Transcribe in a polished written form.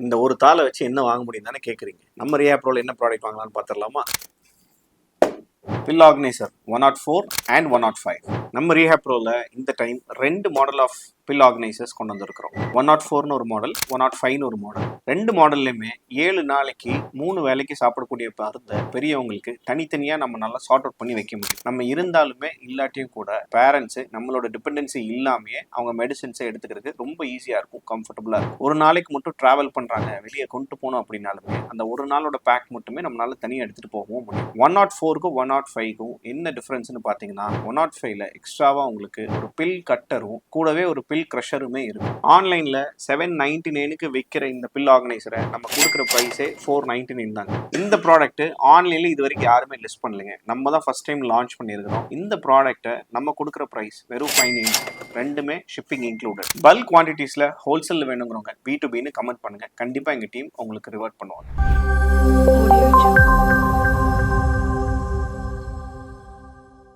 இந்த ஒரு தாளை வச்சு என்ன வாங்க முடியும் தானே கேட்குறீங்க. நம்ம ரியா ப்ரோவில் என்ன ப்ராடக்ட் வாங்கலாம்னு பார்த்துடலாமா? Bill organiser 104 and 105. நம்ம ரீஹேப் ப்ரோவில் இந்த time 2 model of bill organisers கொண்டு வந்திருக்கிறோம். 104ன்னு ஒரு மாடல், 105ன்னு ஒரு மாடல். 2 மாடல்லையுமே 7 நாளைக்கு 3 வேலைக்கு சாப்பிடக்கூடிய மருந்தை பெரியவங்களுக்கு தனித்தனியாக நம்ம நல்லா சார்ட் அவுட் பண்ணி வைக்க முடியும். நம்ம இருந்தாலுமே இல்லாட்டியும் கூட பேரண்ட்ஸு நம்மளோட டிபெண்டன்சி இல்லாமையே அவங்க மெடிசின்ஸை எடுத்துக்கிறதுக்கு ரொம்ப ஈஸியாக இருக்கும், கம்ஃபர்டபுளாக இருக்கும். ஒரு நாளைக்கு மட்டும் ட்ராவல் பண்ணுறாங்க, வெளியே கொண்டு போகணும் அப்படின்னாலுமே அந்த ஒரு நாளோட பேக் மட்டுமே நம்மளால தனியாக எடுத்துகிட்டு போகவும் முடியும். 104க்கும் 105க்கும் என்ன டிஃப்ரென்ஸ்னு பார்த்தீங்கன்னா, 105ல எக்ஸ்ட்ராவாக உங்களுக்கு ஒரு பில் கட்டரும் கூடவே ஒரு பில் க்ரஷருமே இருக்கும். ஆன்லைனில் 799க்கு விற்கிற இந்த பில் ஆர்கனைசரை நம்ம கொடுக்குற ப்ரைஸே 499 தாங்க. இந்த ப்ராடக்ட் ஆன்லைனில் இது வரைக்கும் யாருமே லிஸ்ட் பண்ணலைங்க, நம்ம தான் ஃபர்ஸ்ட் டைம் லான்ச் பண்ணியிருக்கிறோம். இந்த ப்ராடக்ட்டை நம்ம கொடுக்குற ப்ரைஸ் வெறும் 590, ரெண்டுமே ஷிப்பிங் இன்க்ளூடட். பல்க் குவான்டிட்டிஸில் ஹோல்சேலில் வேணுங்கிறவங்க B2Bன்னு கமெண்ட் பண்ணுங்கள், கண்டிப்பாக எங்கள் டீம் உங்களுக்கு ரிவர்ட் பண்ணுவாங்க.